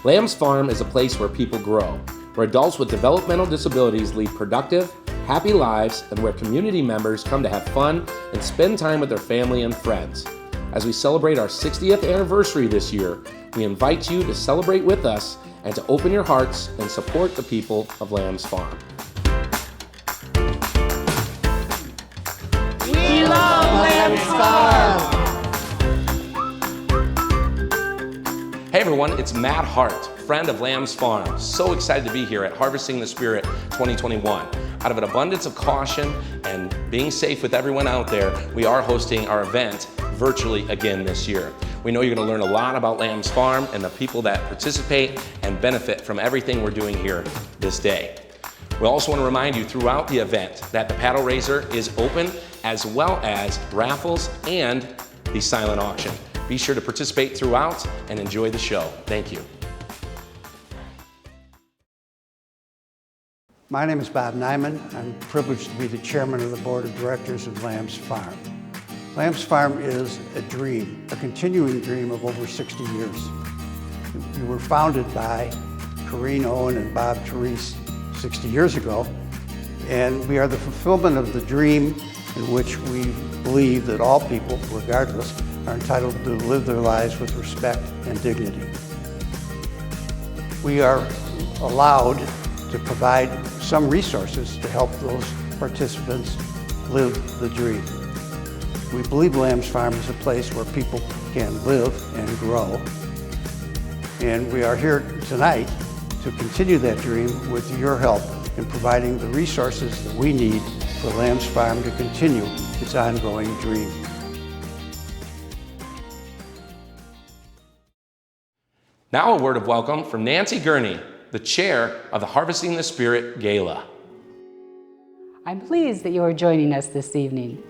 Lamb's Farm is a place where people grow, where adults with developmental disabilities lead productive, happy lives, and where community members come to have fun and spend time with their family and friends. As we celebrate our 60th anniversary this year, we invite you to celebrate with us and to open your hearts and support the people of Lamb's Farm. We love Lamb's Farm! Hey everyone, it's Matt Hart, friend of Lamb's Farm. So excited to be here at Harvesting the Spirit 2021. Out of an abundance of caution and being safe with everyone out there, we are hosting our event virtually again this year. We know you're going to learn a lot about Lamb's Farm and the people that participate and benefit from everything we're doing here this day. We also want to remind you throughout the event that the paddle raiser is open, as well as raffles and the silent auction. Be sure to participate throughout and enjoy the show. Thank you. My name is Bob Nyman. I'm privileged to be the chairman of the board of directors of Lamb's Farm. Lamb's Farm is a dream, a continuing dream of over 60 years. We were founded by Corrine Owen and Bob Therese 60 years ago, and we are the fulfillment of the dream in which we believe that all people, regardless, are entitled to live their lives with respect and dignity. We are allowed to provide some resources to help those participants live the dream. We believe Lamb's Farm is a place where people can live and grow. And we are here tonight to continue that dream with your help in providing the resources that we need for Lamb's Farm to continue its ongoing dream. Now a word of welcome from Nancy Gurney, the chair of the Harvesting the Spirit Gala. I'm pleased that you are joining us this evening.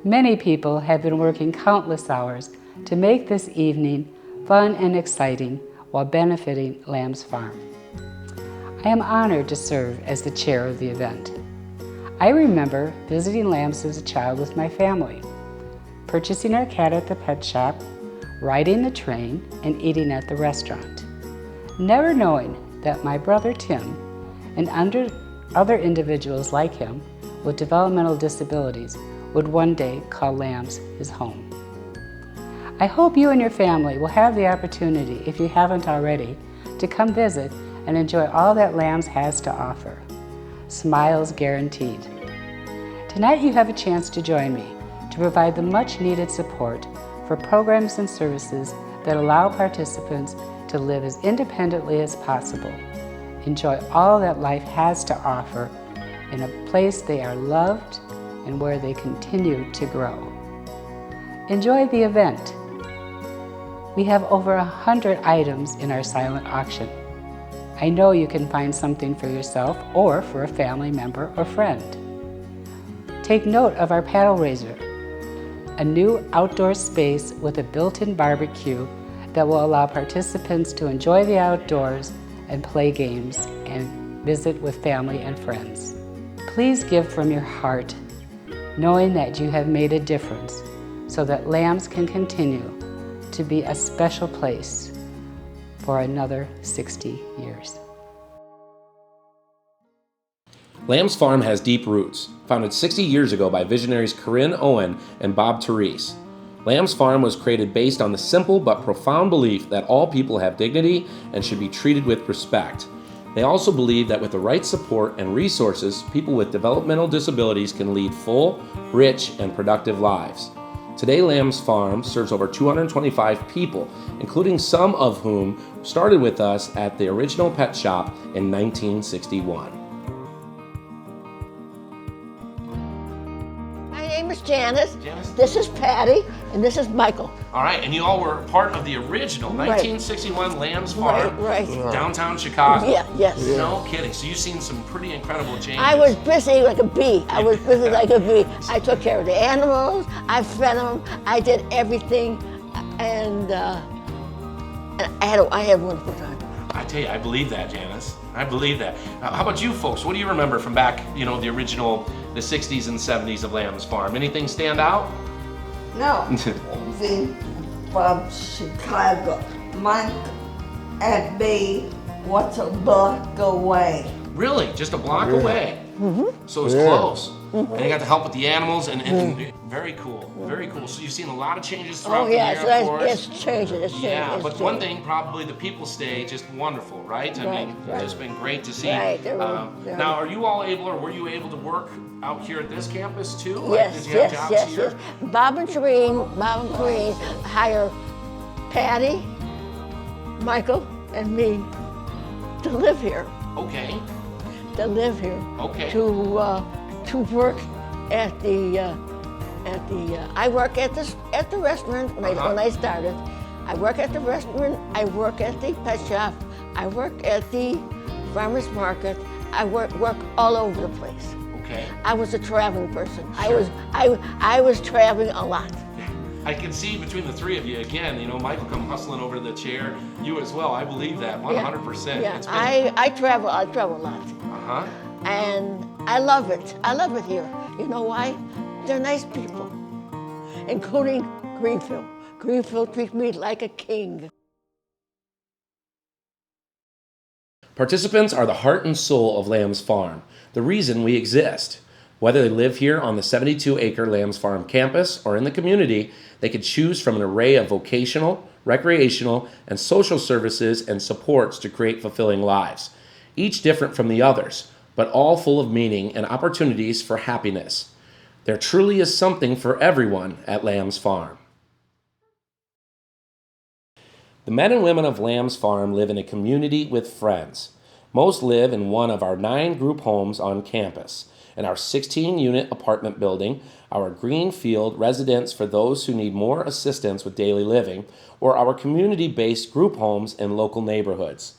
Many people have been working countless hours to make this evening fun and exciting while benefiting Lamb's Farm. I am honored to serve as the chair of the event. I remember visiting Lamb's as a child with my family, purchasing our cat at the pet shop, riding the train, and eating at the restaurant, never knowing that my brother Tim and other individuals like him with developmental disabilities would one day call Lamb's his home. I hope you and your family will have the opportunity, if you haven't already, to come visit and enjoy all that Lamb's has to offer. Smiles guaranteed. Tonight you have a chance to join me to provide the much needed support for programs and services that allow participants to live as independently as possible, enjoy all that life has to offer in a place they are loved and where they continue to grow. Enjoy the event. We have over 100 items in our silent auction. I know you can find something for yourself or for a family member or friend. Take note of our paddle raiser, a new outdoor space with a built-in barbecue that will allow participants to enjoy the outdoors and play games and visit with family and friends. Please give from your heart, knowing that you have made a difference so that Lamb's can continue to be a special place for another 60 years. Lamb's Farm has deep roots, founded 60 years ago by visionaries Corrine Owen and Bob Therese. Lamb's Farm was created based on the simple but profound belief that all people have dignity and should be treated with respect. They also believe that with the right support and resources, people with developmental disabilities can lead full, rich, and productive lives. Today, Lamb's Farm serves over 225 people, including some of whom started with us at the original pet shop in 1961. My name is Janice. This is Patty, and this is Michael. All right, and you all were part of the original 1961 Lamb's Farm, Right. downtown Chicago. Yes. No kidding. So you've seen some pretty incredible changes. I was busy like a bee. I took care of the animals. I fed them. I did everything, and I had a wonderful time. I tell you, I believe that, Janice. I believe that. How about you folks? What do you remember from back, the original, the 60s and 70s of Lamb's Farm? Anything stand out? No, the from Chicago. and they was a block away. Really? Just a block away? So it's close. And you got to help with the animals and very cool, very cool. So you've seen a lot of changes throughout Oh yes, the year, of course. it's changing. It's changing. Yeah, it's but changing. one thing, probably the people stay just wonderful, right? I mean, Right. it's been great to see. Right, Now, are you all able, or were you able to work out here at this campus too? Like, Yes, did you have yes, jobs yes, here? yes. Bob and Corrine hire Patty, Michael, and me to live here. Okay, To live here. Okay. To work at the I work at the restaurant when I started. I work at the restaurant. I work at the pet shop. I work at the farmers market. I work all over the place. okay. I was a traveling person. I was traveling a lot. I can see between the three of you, again, you know, Michael come hustling over to the chair, you as well. I believe that, 100%. Yeah, It's been, I travel a lot. uh-huh. And I love it. I love it here. You know why? They're nice people, including Greenfield. Greenfield treats me like a king. Participants are the heart and soul of Lamb's Farm, the reason we exist. Whether they live here on the 72-acre Lamb's Farm campus or in the community, they could choose from an array of vocational, recreational, and social services and supports to create fulfilling lives, each different from the others, but all full of meaning and opportunities for happiness. There truly is something for everyone at Lamb's Farm. The men and women of Lamb's Farm live in a community with friends. Most live in one of our 9 group homes on campus, in our 16-unit apartment building, our Greenfield residence for those who need more assistance with daily living, or our community-based group homes in local neighborhoods.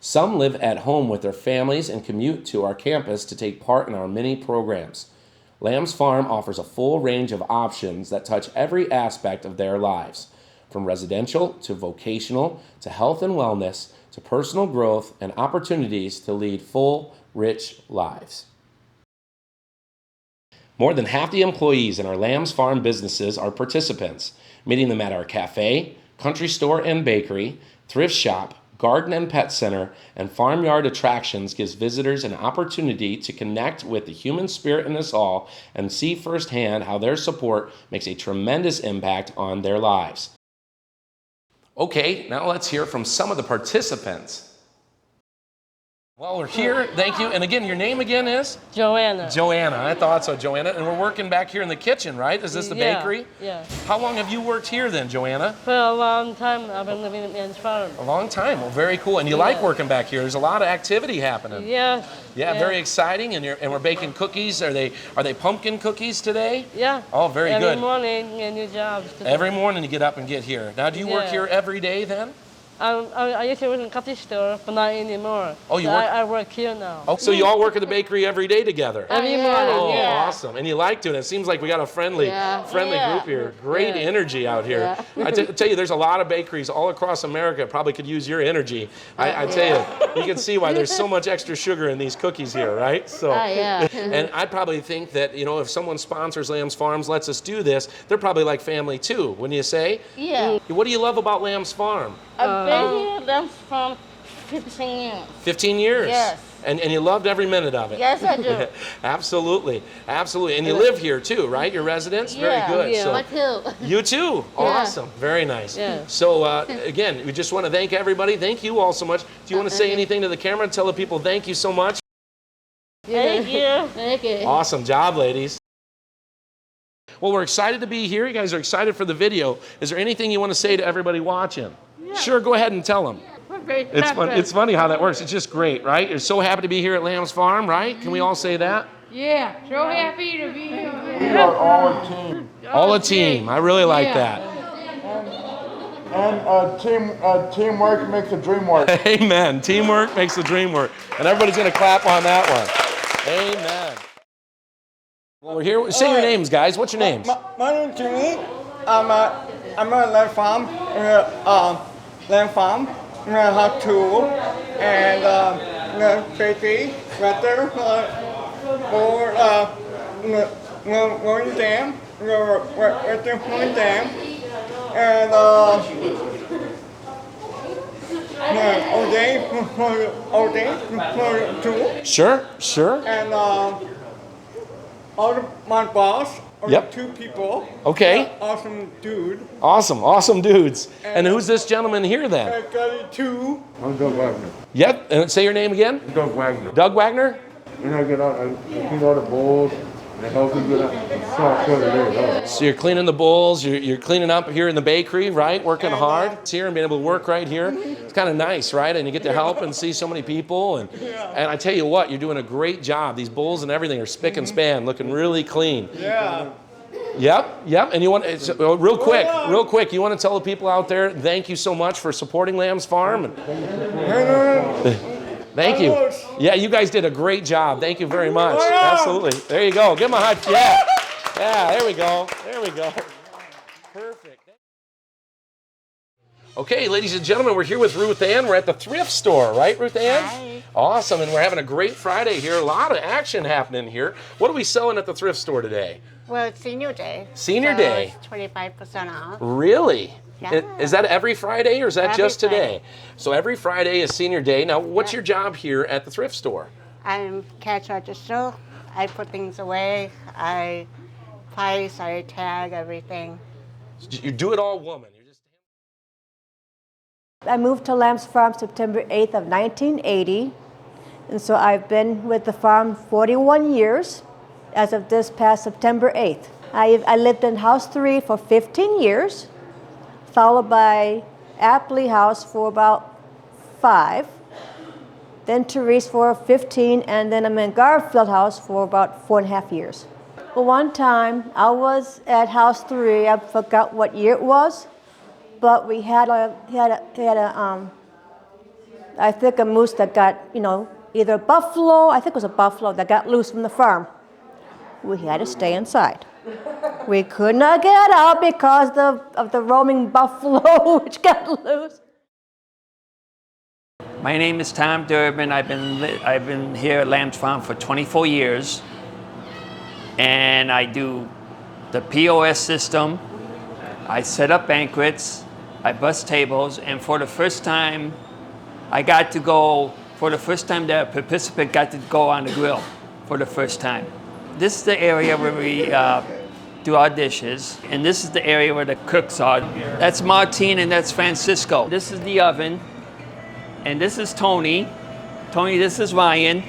Some live at home with their families and commute to our campus to take part in our many programs. Lamb's Farm offers a full range of options that touch every aspect of their lives, from residential to vocational to health and wellness to personal growth and opportunities to lead full, rich lives. More than half the employees in our Lamb's Farm businesses are participants, meeting them at our cafe, country store and bakery, thrift shop, garden and pet center, and farmyard attractions gives visitors an opportunity to connect with the human spirit in us all and see firsthand how their support makes a tremendous impact on their lives. Okay, now let's hear from some of the participants. Well, we're here, thank you. And again, your name again is? Joanna. Joanna, I thought so, Joanna. And we're working back here in the kitchen, right? Is this the bakery? Yeah. How long have you worked here then, Joanna? For a long time, I've been living in Lamb's Farm. A long time, well, very cool. And you like working back here. There's a lot of activity happening. Yeah. Yeah, very exciting. And we're baking cookies. Are they pumpkin cookies today? Yeah. Oh, very good. Every morning, a new job. Every morning you get up and get here. Now, do you work here every day then? I used to work in a coffee store, but not anymore. Oh, you So work? I work here now. Oh, so you all work at the bakery every day together? Every morning, Oh, yeah. awesome. And you like doing it. It seems like we got a friendly group here. Great energy out here. I tell you, there's a lot of bakeries all across America probably could use your energy. I tell you can see why there's so much extra sugar in these cookies here, right? So, and I probably think that, you know, if someone sponsors Lamb's Farms, lets us do this, they're probably like family too, wouldn't you say? Yeah. What do you love about Lamb's Farm? I've been here Lamb's Farm 15 years. 15 years? Yes. And you loved every minute of it? Yes, I do. Absolutely, absolutely. And you live here too, right? Your residence? Very good. Yeah. So, I too. you too? Awesome. Very nice. Yeah. So again, we just want to thank everybody. Thank you all so much. Do you want to say anything to the camera? Tell the people thank you so much. Thank you. Thank you. Awesome job, ladies. Well, we're excited to be here. You guys are excited for the video. Is there anything you want to say to everybody watching? Sure, go ahead and tell them. It's fun. It's funny how that works. It's just great, right? You're so happy to be here at Lamb's Farm, right? Can we all say that? Yeah, so happy to be here. We are all a team. All a team. I really like that. And teamwork makes the dream work. Amen. Teamwork makes the dream work. And everybody's going to clap on that one. Amen. Well, we're here. Say your names, guys. What's your names? My name's Jimmy. I'm a Lamb Farm. Lamb Farm. Have tool and baby, weather, or one dam, weather one dam, and all day for two. Sure, sure. And all my boss are Yep. 2 people. Okay. Awesome dude. Awesome, awesome dudes. And who's this gentleman here then? I got it 2. I'm Doug Wagner. Yep, and say your name again? Doug Wagner. Doug Wagner? When I get out, I clean all the bowls and I help you get out. It's soft every day. So you're cleaning the bowls, you're cleaning up here in the bakery, right? Working hard. It's here and being able to work right here. It's kind of nice, right? And you get to help and see so many people. And I tell you what, you're doing a great job. These bowls and everything are spick and span, looking really clean. Yeah. Yep. And you want, real quick, you want to tell the people out there, thank you so much for supporting Lamb's Farm. Thank you. Yeah, you guys did a great job. Thank you very much. Absolutely. There you go. Give them a high five. Yeah, there we go. Perfect. Okay, ladies and gentlemen, we're here with Ruth Ann. We're at the thrift store, right, Ruth Ann? Hi. Awesome, and we're having a great Friday here. A lot of action happening here. What are we selling at the thrift store today? Well, it's Senior Day. Senior Day? It's 25% off. Really? Yeah. Is that every Friday or is that Every just today? Friday. So every Friday is Senior Day. Now, what's your job here at the thrift store? I'm cash register. I put things away. I price, I tag everything. You do it all, woman. You're just... I moved to Lamb's Farm September 8th of 1980, and so I've been with the farm 41 years as of this past September 8th. I lived in House 3 for 15 years, followed by Apley House for about 5, then Therese for 15, and then I'm in Garfield House for about 4.5 years. Well, one time I was at House 3, I forgot what year it was, but we had a I think a moose that got, either a buffalo, I think it was a buffalo that got loose from the farm. We had to stay inside. We could not get out because of the roaming buffalo which got loose. My name is Tom Durbin. I've been here at Lamb's Farm for 24 years, and I do the POS system. I set up banquets. I bus tables, and for the first time, that a participant got to go on the grill for the first time. This is the area where we do our dishes, and this is the area where the cooks are. That's Martine and that's Francisco. This is the oven, and this is Tony. Tony, this is Ryan.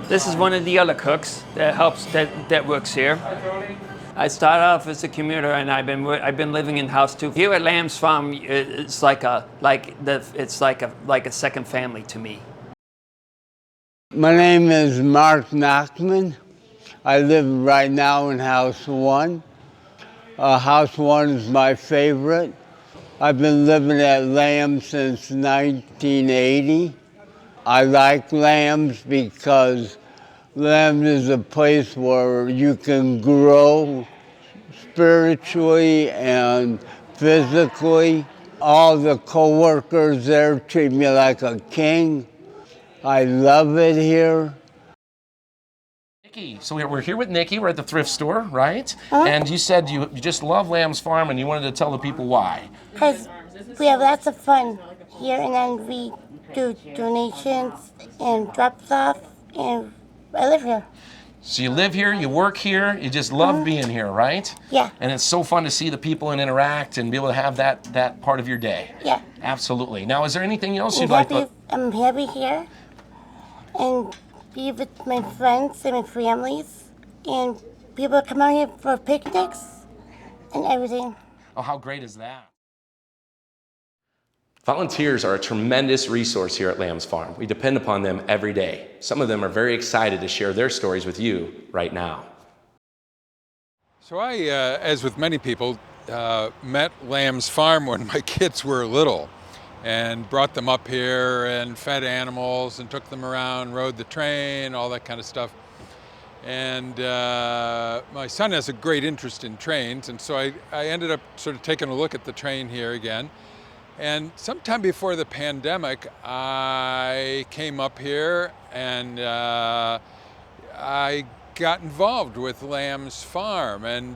This is one of the other cooks that works here. I started off as a commuter, and I've been living in House 2. Here at Lamb's Farm, it's like a second family to me. My name is Mark Nachman. I live right now in House 1. House 1 is my favorite. I've been living at Lamb's since 1980. I like Lamb's because Lamb's is a place where you can grow spiritually and physically. All the co-workers there treat me like a king. I love it here. Nikki, so we're here with Nikki. We're at the thrift store, right? And you said you just love Lamb's Farm and you wanted to tell the people why. Because we have lots of fun here, and then we do donations and drops off, and I live here. So you live here, you work here, you just love being here, right? Yeah. And it's so fun to see the people and interact and be able to have that part of your day. Yeah. Absolutely. Now, is there anything else you'd like to... I'm happy here and be with my friends and my families, and people come out here for picnics and everything. Oh, how great is that? Volunteers are a tremendous resource here at Lamb's Farm. We depend upon them every day. Some of them are very excited to share their stories with you right now. So I, as with many people, met Lamb's Farm when my kids were little and brought them up here and fed animals and took them around, rode the train, all that kind of stuff. And my son has a great interest in trains, and so I ended up sort of taking a look at the train here again. And sometime before the pandemic, I came up here and I got involved with Lamb's Farm. And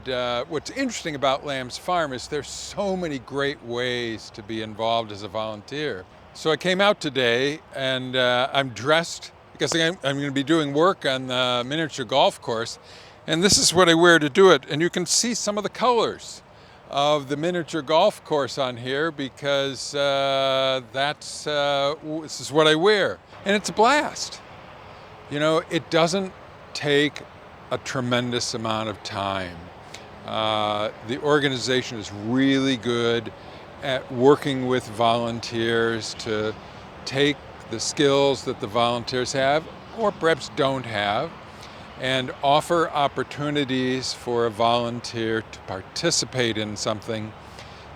what's interesting about Lamb's Farm is there's so many great ways to be involved as a volunteer. So I came out today and I'm dressed because I'm going to be doing work on the miniature golf course, and this is what I wear to do it. And you can see some of the colors of the miniature golf course on here because this is what I wear, and it's a blast. You know, it doesn't take a tremendous amount of time. The organization is really good at working with volunteers to take the skills that the volunteers have, or perhaps don't have, and offer opportunities for a volunteer to participate in something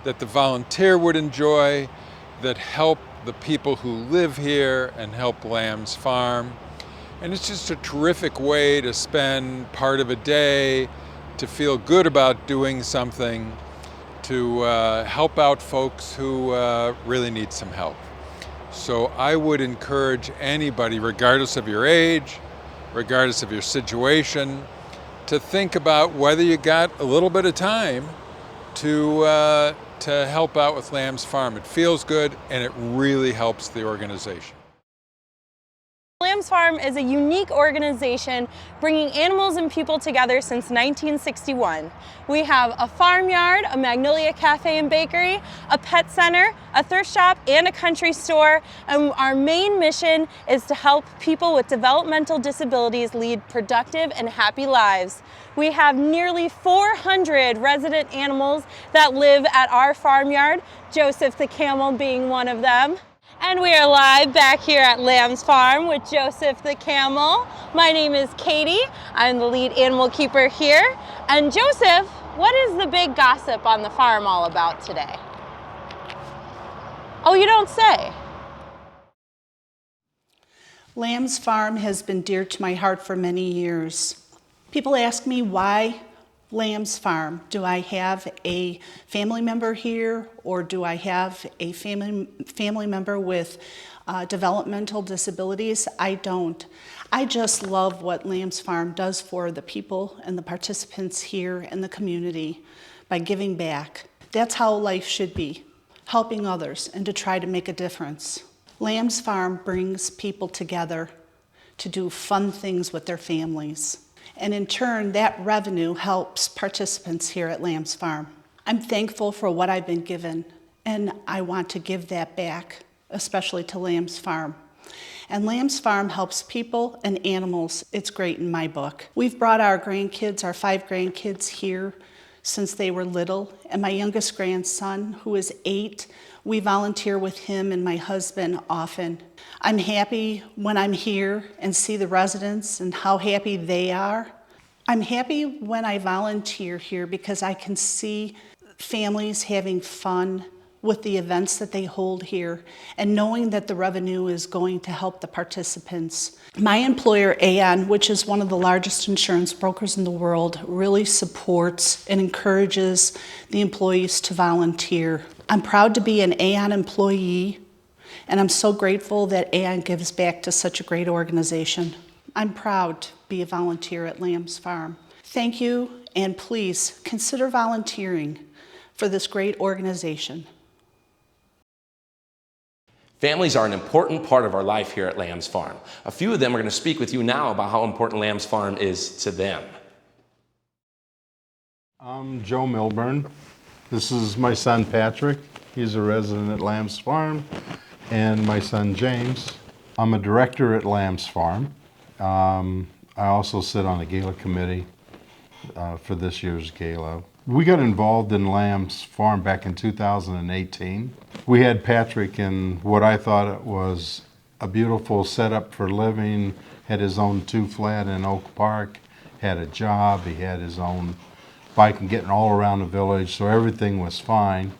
that the volunteer would enjoy, that help the people who live here and help Lamb's Farm. And it's just a terrific way to spend part of a day, to feel good about doing something, to help out folks who really need some help. So I would encourage anybody, regardless of your age, regardless of your situation, to think about whether you got a little bit of time to help out with Lamb's Farm. It feels good and it really helps the organization. Lamb's Farm is a unique organization bringing animals and people together since 1961. We have a farmyard, a Magnolia Cafe and Bakery, a pet center, a thrift shop, and a country store. And our main mission is to help people with developmental disabilities lead productive and happy lives. We have nearly 400 resident animals that live at our farmyard, Joseph the camel being one of them. And we are live back here at Lamb's Farm with Joseph the camel. My name is Katie. I'm the lead animal keeper here. And Joseph, what is the big gossip on the farm all about today? Oh, you don't say. Lamb's Farm has been dear to my heart for many years. People ask me why Lamb's Farm. Do I have a family member here, or do I have a family member with developmental disabilities? I don't. I just love what Lamb's Farm does for the people and the participants here in the community by giving back. That's how life should be, helping others and to try to make a difference. Lamb's Farm brings people together to do fun things with their families. And in turn, that revenue helps participants here at Lamb's Farm. I'm thankful for what I've been given, and I want to give that back, especially to Lamb's Farm. And Lamb's Farm helps people and animals. It's great in my book. We've brought our grandkids, our 5 grandkids here since they were little, and my youngest grandson, who is 8, we volunteer with him and my husband often. I'm happy when I'm here and see the residents and how happy they are. I'm happy when I volunteer here because I can see families having fun with the events that they hold here and knowing that the revenue is going to help the participants. My employer, Aon, which is one of the largest insurance brokers in the world, really supports and encourages the employees to volunteer. I'm proud to be an Aon employee, and I'm so grateful that Aon gives back to such a great organization. I'm proud to be a volunteer at Lamb's Farm. Thank you, and please consider volunteering for this great organization. Families are an important part of our life here at Lamb's Farm. A few of them are going to speak with you now about how important Lamb's Farm is to them. I'm Joe Milburn. This is my son Patrick. He's a resident at Lamb's Farm, and my son James. I'm a director at Lamb's Farm. I also sit on the Gala committee for this year's Gala. We got involved in Lamb's Farm back in 2018. We had Patrick in what I thought was a beautiful setup for living, had his own 2-flat in Oak Park, had a job, he had his own bike and getting all around the village, so everything was fine.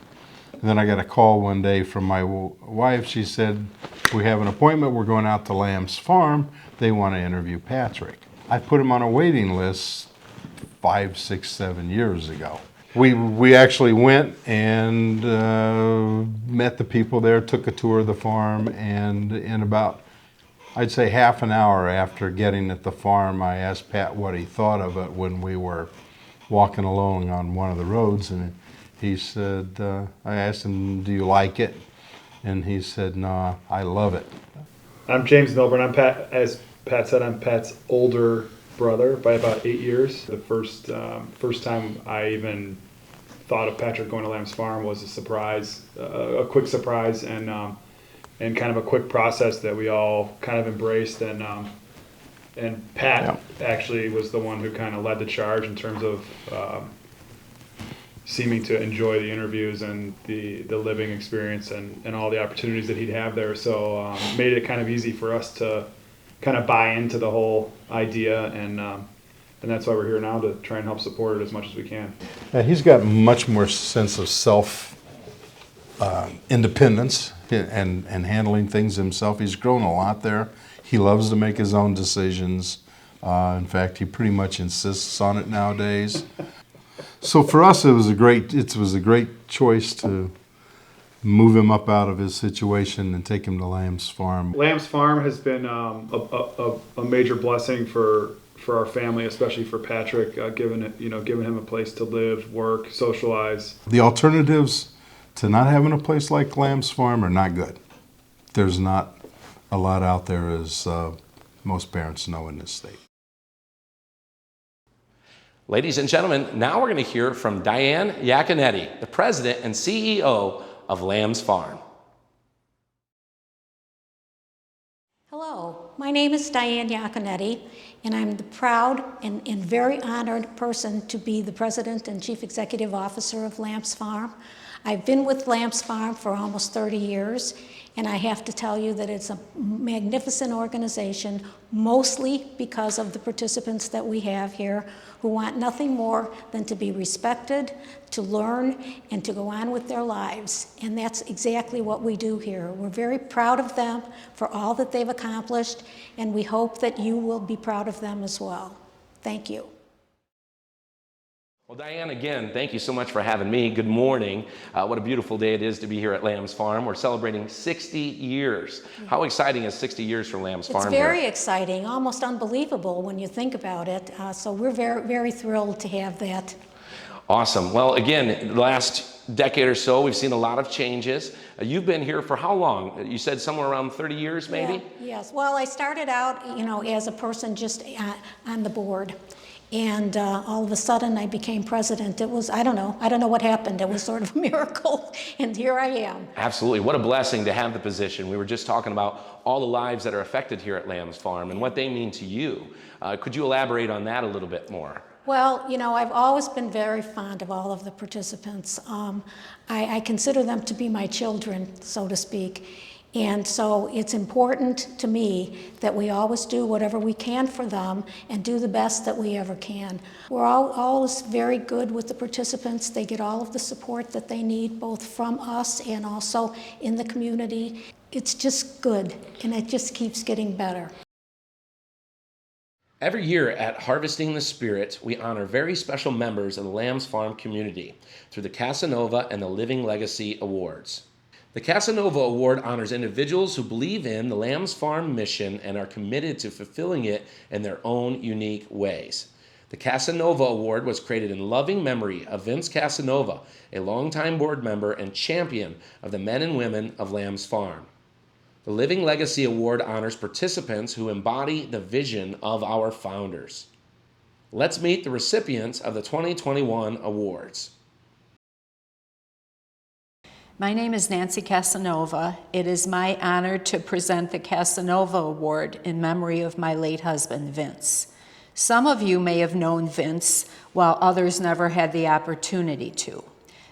And then I got a call one day from my wife. She said, we have an appointment, we're going out to Lamb's Farm, they want to interview Patrick. I put him on a waiting list 5, 6, 7 years ago. We actually went and met the people there, took a tour of the farm, and in about, I'd say half an hour after getting at the farm, I asked Pat what he thought of it when we were walking along on one of the roads, and he said, I asked him, do you like it? And he said, "No, I love it." I'm James Milburn. I'm Pat. As Pat said, I'm Pat's older brother by about 8 years. The first time I even thought of Patrick going to Lamb's Farm was a surprise, a quick surprise, and kind of a quick process that we all kind of embraced. And Pat actually was the one who kind of led the charge in terms of seeming to enjoy the interviews and the living experience and all the opportunities that he'd have there. So made it kind of easy for us to kind of buy into the whole idea, and that's why we're here now, to try and help support it as much as we can. He's got much more sense of self independence and handling things himself. He's grown a lot there. He loves to make his own decisions. In fact, he pretty much insists on it nowadays. So for us, it was a great choice to move him up out of his situation and take him to Lamb's Farm. Lamb's Farm has been a major blessing for our family, especially for Patrick, giving him a place to live, work, socialize. The alternatives to not having a place like Lamb's Farm are not good. There's not a lot out there, as most parents know in this state. Ladies and gentlemen, now we're going to hear from Diane Iaconetti, the president and CEO of Lamb's Farm. Hello, my name is Diane Iaconetti, and I'm the proud and very honored person to be the president and chief executive officer of Lamb's Farm. I've been with Lamb's Farm for almost 30 years, and I have to tell you that it's a magnificent organization, mostly because of the participants that we have here, who want nothing more than to be respected, to learn, and to go on with their lives. And that's exactly what we do here. We're very proud of them for all that they've accomplished, and we hope that you will be proud of them as well. Thank you. Well, Diane, again, thank you so much for having me. Good morning. What a beautiful day it is to be here at Lamb's Farm. We're celebrating 60 years. How exciting is 60 years for Lamb's Farm? It's very exciting, almost unbelievable when you think about it. So we're very, very thrilled to have that. Awesome. Well, again, the last decade or so, we've seen a lot of changes. You've been here for how long? You said somewhere around 30 years, maybe? Yeah, yes. Well, I started out, as a person just on the board. And all of a sudden I became president. It was, I don't know what happened. It was sort of a miracle, and here I am. Absolutely. What a blessing to have the position. We were just talking about all the lives that are affected here at Lamb's Farm and what they mean to you. Could you elaborate on that a little bit more? Well, I've always been very fond of all of the participants. I consider them to be my children, so to speak. And so it's important to me that we always do whatever we can for them and do the best that we ever can. We're always very good with the participants. They get all of the support that they need, both from us and also in the community. It's just good, and it just keeps getting better. Every year at Harvesting the Spirit, we honor very special members of the Lamb's Farm community through the Casanova and the Living Legacy Awards. The Casanova Award honors individuals who believe in the Lamb's Farm mission and are committed to fulfilling it in their own unique ways. The Casanova Award was created in loving memory of Vince Casanova, a longtime board member and champion of the men and women of Lamb's Farm. The Living Legacy Award honors participants who embody the vision of our founders. Let's meet the recipients of the 2021 awards. My name is Nancy Casanova. It is my honor to present the Casanova Award in memory of my late husband, Vince. Some of you may have known Vince, while others never had the opportunity to.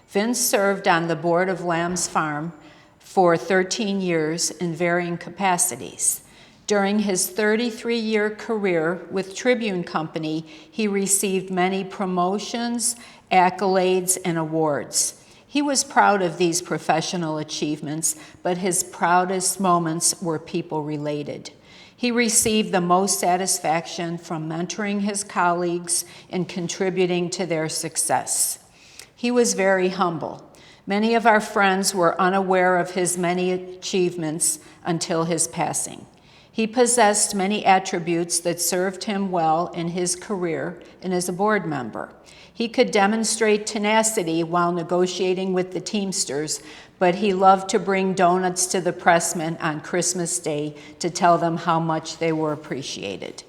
Vince served on the board of Lamb's Farm for 13 years in varying capacities. During his 33-year career with Tribune Company, he received many promotions, accolades, and awards. He was proud of these professional achievements, but his proudest moments were people-related. He received the most satisfaction from mentoring his colleagues and contributing to their success. He was very humble. Many of our friends were unaware of his many achievements until his passing. He possessed many attributes that served him well in his career and as a board member. He could demonstrate tenacity while negotiating with the Teamsters, but he loved to bring donuts to the pressmen on Christmas Day to tell them how much they were appreciated.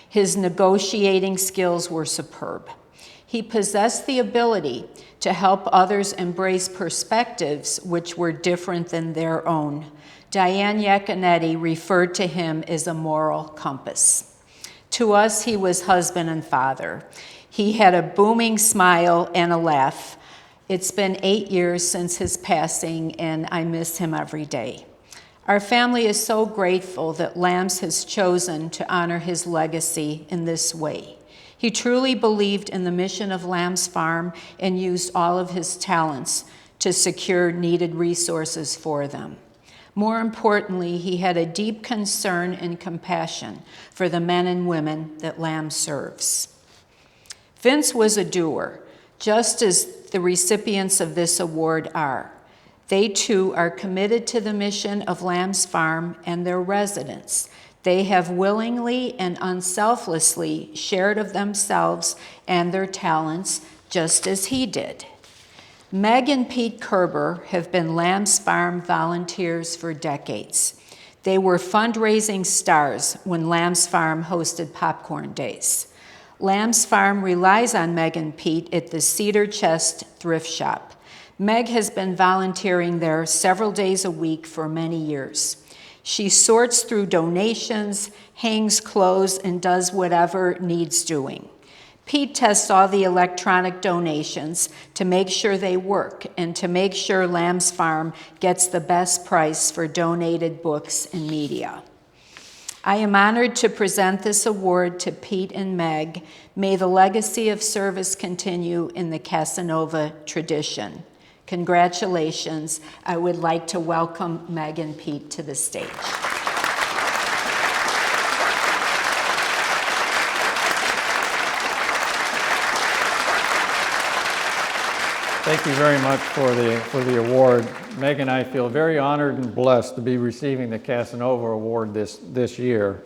His negotiating skills were superb. He possessed the ability to help others embrace perspectives which were different than their own. Diane Iaconetti referred to him as a moral compass. To us, he was husband and father. He had a booming smile and a laugh. It's been 8 years since his passing, and I miss him every day. Our family is so grateful that Lambs has chosen to honor his legacy in this way. He truly believed in the mission of Lambs Farm and used all of his talents to secure needed resources for them. More importantly, he had a deep concern and compassion for the men and women that Lambs serves. Vince was a doer, just as the recipients of this award are. They too are committed to the mission of Lambs Farm and their residents. They have willingly and unselflessly shared of themselves and their talents, just as he did. Meg and Pete Kerber have been Lambs Farm volunteers for decades. They were fundraising stars when Lambs Farm hosted Popcorn Days. Lambs Farm relies on Meg and Pete at the Cedar Chest Thrift Shop. Meg has been volunteering there several days a week for many years. She sorts through donations, hangs clothes, and does whatever needs doing. Pete tests all the electronic donations to make sure they work and to make sure Lambs Farm gets the best price for donated books and media. I am honored to present this award to Pete and Meg. May the legacy of service continue in the Casanova tradition. Congratulations. I would like to welcome Meg and Pete to the stage. Thank you very much for the award. Meg and I feel very honored and blessed to be receiving the Casanova Award this year.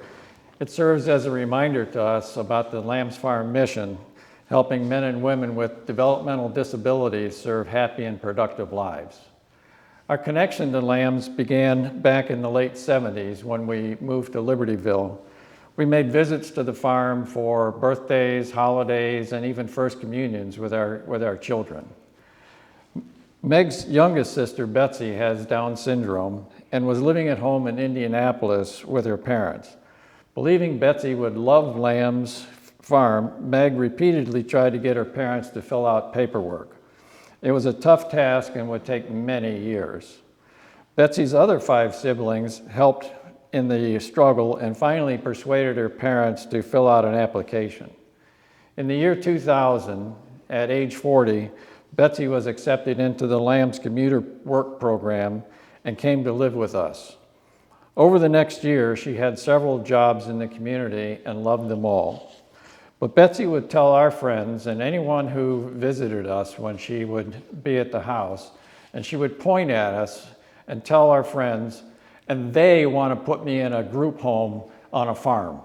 It serves as a reminder to us about the Lambs Farm mission, helping men and women with developmental disabilities serve happy and productive lives. Our connection to Lambs began back in the late 70s when we moved to Libertyville. We made visits to the farm for birthdays, holidays, and even first communions with our children. Meg's youngest sister, Betsy, has Down syndrome and was living at home in Indianapolis with her parents. Believing Betsy would love Lambs Farm, Meg repeatedly tried to get her parents to fill out paperwork. It was a tough task and would take many years. Betsy's other 5 siblings helped in the struggle and finally persuaded her parents to fill out an application. In the year 2000, at age 40, Betsy was accepted into the Lambs Commuter Work Program and came to live with us. Over the next year, she had several jobs in the community and loved them all. But Betsy would tell our friends and anyone who visited us when she would be at the house, and she would point at us and tell our friends, and they want to put me in a group home on a farm.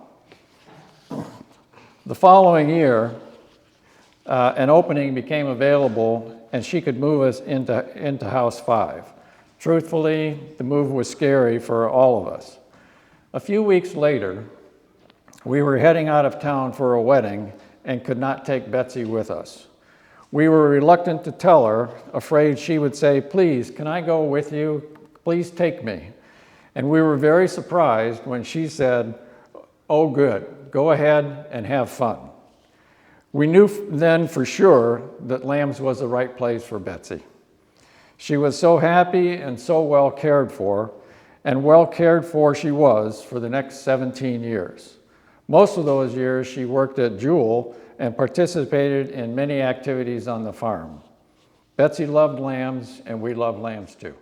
The following year, an opening became available and she could move us into House 5. Truthfully, the move was scary for all of us. A few weeks later, we were heading out of town for a wedding and could not take Betsy with us. We were reluctant to tell her, afraid she would say, "Please, can I go with you? Please take me." And we were very surprised when she said, "Oh, good, go ahead and have fun." We knew then for sure that Lambs was the right place for Betsy. She was so happy and so well cared for, and well cared for she was for the next 17 years. Most of those years she worked at Jewel and participated in many activities on the farm. Betsy loved Lambs, and we love Lambs too.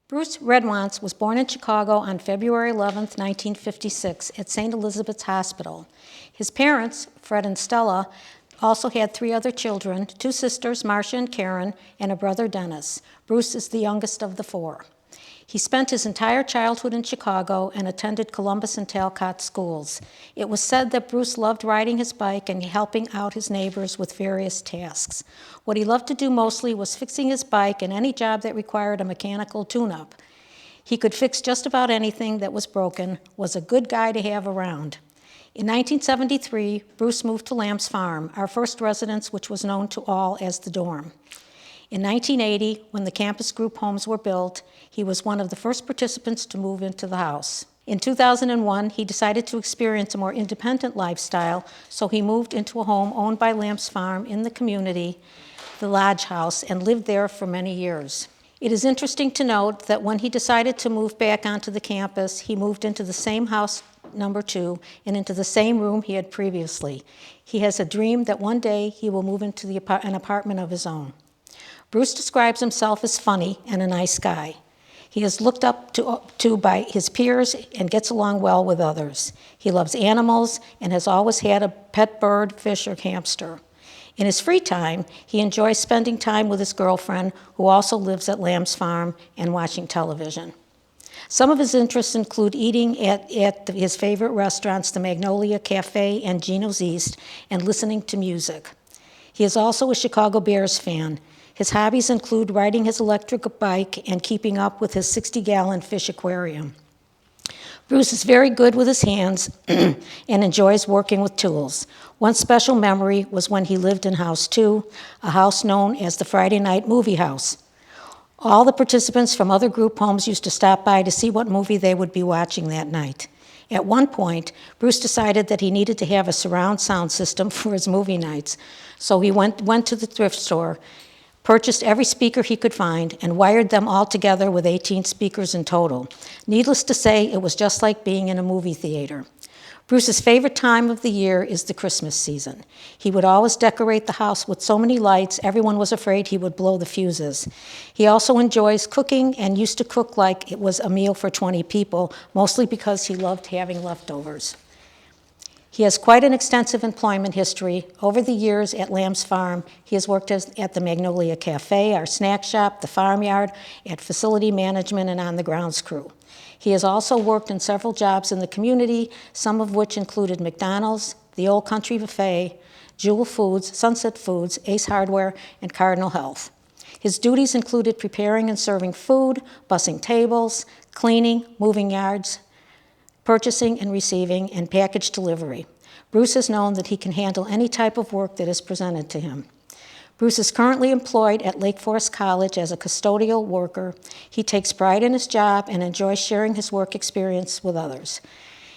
Bruce Redwants was born in Chicago on February 11, 1956, at St. Elizabeth's Hospital. His parents, Fred and Stella, also had 3 other children, 2 sisters, Marcia and Karen, and a brother, Dennis. Bruce is the youngest of the 4. He spent his entire childhood in Chicago and attended Columbus and Talcott schools. It was said that Bruce loved riding his bike and helping out his neighbors with various tasks. What he loved to do mostly was fixing his bike and any job that required a mechanical tune-up. He could fix just about anything that was broken, was a good guy to have around. In 1973, Bruce moved to Lamb's Farm, our first residence, which was known to all as the dorm. In 1980, when the campus group homes were built, he was one of the first participants to move into the house. In 2001, he decided to experience a more independent lifestyle, so he moved into a home owned by Lamb's Farm in the community, the Lodge House, and lived there for many years. It is interesting to note that when he decided to move back onto the campus, he moved into the same house, number 2, and into the same room he had previously. He has a dream that one day he will move into an apartment of his own. Bruce describes himself as funny and a nice guy. He is looked up to by his peers and gets along well with others. He loves animals and has always had a pet bird, fish, or hamster. In his free time, he enjoys spending time with his girlfriend, who also lives at Lamb's Farm, and watching television. Some of his interests include eating at his favorite restaurants, the Magnolia Cafe and Gino's East, and listening to music. He is also a Chicago Bears fan. His hobbies include riding his electric bike and keeping up with his 60-gallon fish aquarium. Bruce is very good with his hands and enjoys working with tools. One special memory was when he lived in House 2, a house known as the Friday Night Movie House. All the participants from other group homes used to stop by to see what movie they would be watching that night. At one point, Bruce decided that he needed to have a surround sound system for his movie nights, so he went to the thrift store, purchased every speaker he could find, and wired them all together with 18 speakers in total. Needless to say, it was just like being in a movie theater. Bruce's favorite time of the year is the Christmas season. He would always decorate the house with so many lights, everyone was afraid he would blow the fuses. He also enjoys cooking and used to cook like it was a meal for 20 people, mostly because he loved having leftovers. He has quite an extensive employment history. Over the years at Lamb's Farm, he has worked at the Magnolia Cafe, our snack shop, the farmyard, at facility management, and on the grounds crew. He has also worked in several jobs in the community, some of which included McDonald's, the Old Country Buffet, Jewel Foods, Sunset Foods, Ace Hardware, and Cardinal Health. His duties included preparing and serving food, bussing tables, cleaning, moving yards, purchasing and receiving, and package delivery. Bruce has known that he can handle any type of work that is presented to him. Bruce is currently employed at Lake Forest College as a custodial worker. He takes pride in his job and enjoys sharing his work experience with others.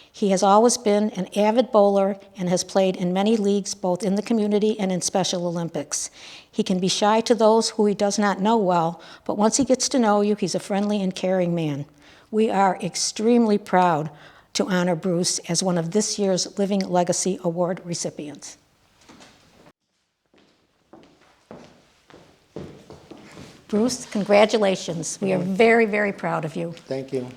He has always been an avid bowler and has played in many leagues, both in the community and in Special Olympics. He can be shy to those who he does not know well, but once he gets to know you, he's a friendly and caring man. We are extremely proud to honor Bruce as one of this year's Living Legacy Award recipients. Bruce, congratulations. We are very, very proud of you. Thank you.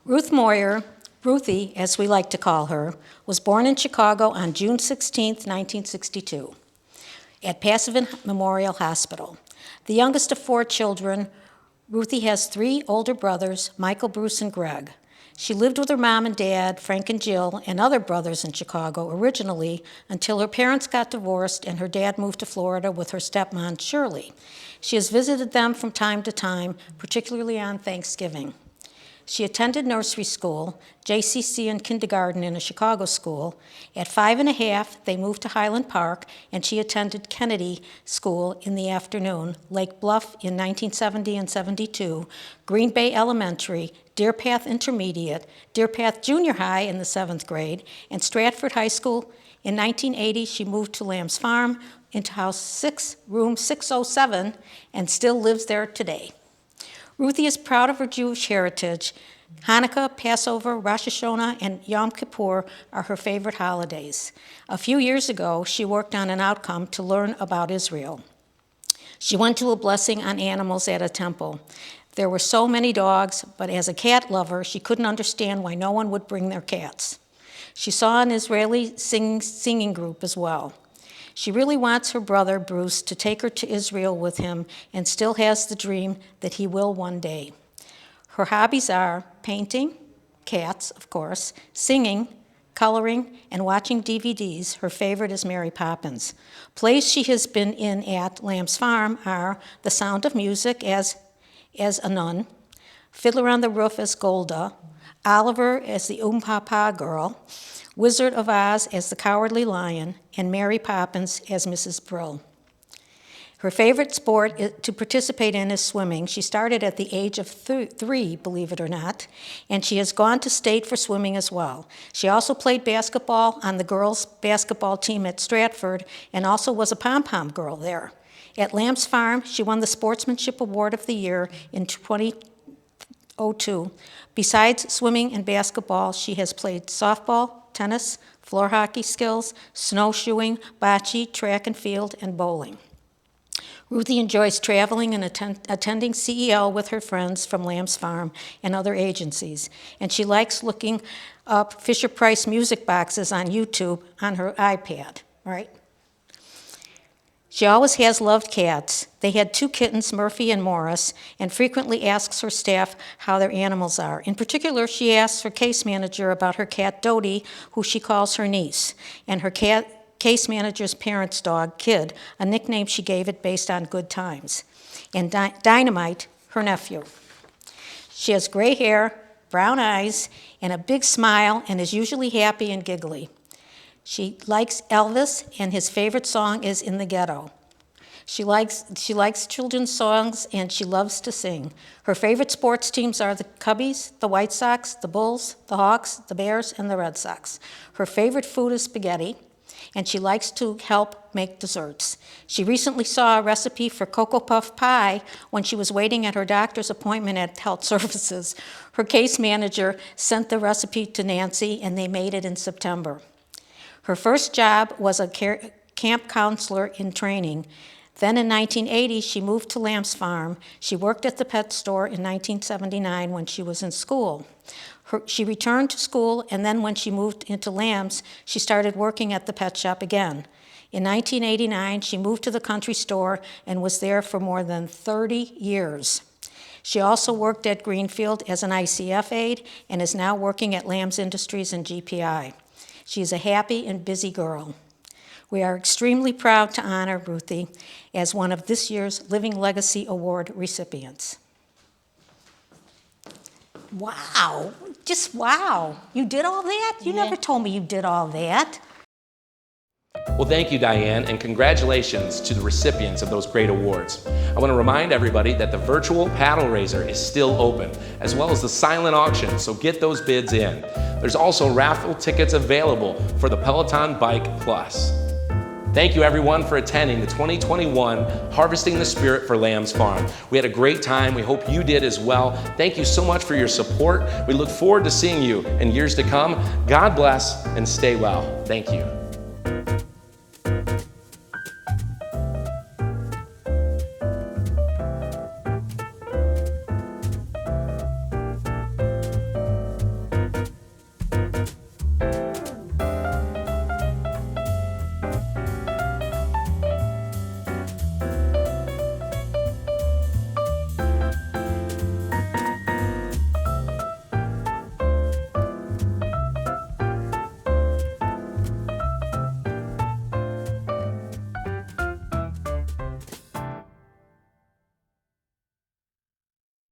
Ruth Moyer, Ruthie, as we like to call her, was born in Chicago on June 16, 1962, at Passavant Memorial Hospital. The youngest of 4 children, Ruthie has 3 older brothers, Michael, Bruce, and Greg. She lived with her mom and dad, Frank and Jill, and other brothers in Chicago originally until her parents got divorced and her dad moved to Florida with her stepmom, Shirley. She has visited them from time to time, particularly on Thanksgiving. She attended nursery school, JCC, and kindergarten in a Chicago school. At 5 and a half, they moved to Highland Park, and she attended Kennedy School in the afternoon, Lake Bluff in 1970 and 72, Green Bay Elementary, Deer Path Intermediate, Deer Path Junior High in the 7th grade, and Stratford High School. In 1980, she moved to Lamb's Farm into House 6, room 607, and still lives there today. Ruthie is proud of her Jewish heritage. Hanukkah, Passover, Rosh Hashanah, and Yom Kippur are her favorite holidays. A few years ago, she worked on an outcome to learn about Israel. She went to a blessing on animals at a temple. There were so many dogs, but as a cat lover, she couldn't understand why no one would bring their cats. She saw an Israeli singing group as well. She really wants her brother, Bruce, to take her to Israel with him and still has the dream that he will one day. Her hobbies are painting, cats, of course, singing, coloring, and watching DVDs. Her favorite is Mary Poppins. Plays she has been in at Lamb's Farm are The Sound of Music as a nun, Fiddler on the Roof as Golda, Oliver as the Papa girl, Wizard of Oz as the Cowardly Lion, and Mary Poppins as Mrs. Brill. Her favorite sport to participate in is swimming. She started at the age of 3, believe it or not, and she has gone to state for swimming as well. She also played basketball on the girls' basketball team at Stratford and also was a pom-pom girl there. At Lamb's Farm, she won the Sportsmanship Award of the Year in 2002. Besides swimming and basketball, she has played softball, tennis, floor hockey skills, snowshoeing, bocce, track and field, and bowling. Ruthie enjoys traveling and attending CEL with her friends from Lamb's Farm and other agencies, and she likes looking up Fisher-Price music boxes on YouTube on her iPad, right? She always has loved cats. They had 2 kittens, Murphy and Morris, and frequently asks her staff how their animals are. In particular, she asks her case manager about her cat, Dodie, who she calls her niece, and her case manager's parents' dog, Kid, a nickname she gave it based on good times, and Dynamite, her nephew. She has gray hair, brown eyes, and a big smile, and is usually happy and giggly. She likes Elvis, and his favorite song is In the Ghetto. She likes children's songs, and she loves to sing. Her favorite sports teams are the Cubbies, the White Sox, the Bulls, the Hawks, the Bears, and the Red Sox. Her favorite food is spaghetti, and she likes to help make desserts. She recently saw a recipe for Cocoa Puff pie when she was waiting at her doctor's appointment at Health Services. Her case manager sent the recipe to Nancy, and they made it in September. Her first job was a camp counselor in training. Then in 1980, she moved to Lamb's Farm. She worked at the pet store in 1979 when she was in school. She returned to school, and then when she moved into Lamb's, she started working at the pet shop again. In 1989, she moved to the country store and was there for more than 30 years. She also worked at Greenfield as an ICF aide and is now working at Lamb's Industries and GPI. She is a happy and busy girl. We are extremely proud to honor Ruthie as one of this year's Living Legacy Award recipients. Wow, just wow. You did all that? You never told me you did all that. Well, thank you, Diane, and congratulations to the recipients of those great awards. I want to remind everybody that the virtual paddle raiser is still open, as well as the silent auction, so get those bids in. There's also raffle tickets available for the Peloton Bike Plus. Thank you, everyone, for attending the 2021 Harvesting the Spirit for Lamb's Farm. We had a great time. We hope you did as well. Thank you so much for your support. We look forward to seeing you in years to come. God bless and stay well. Thank you.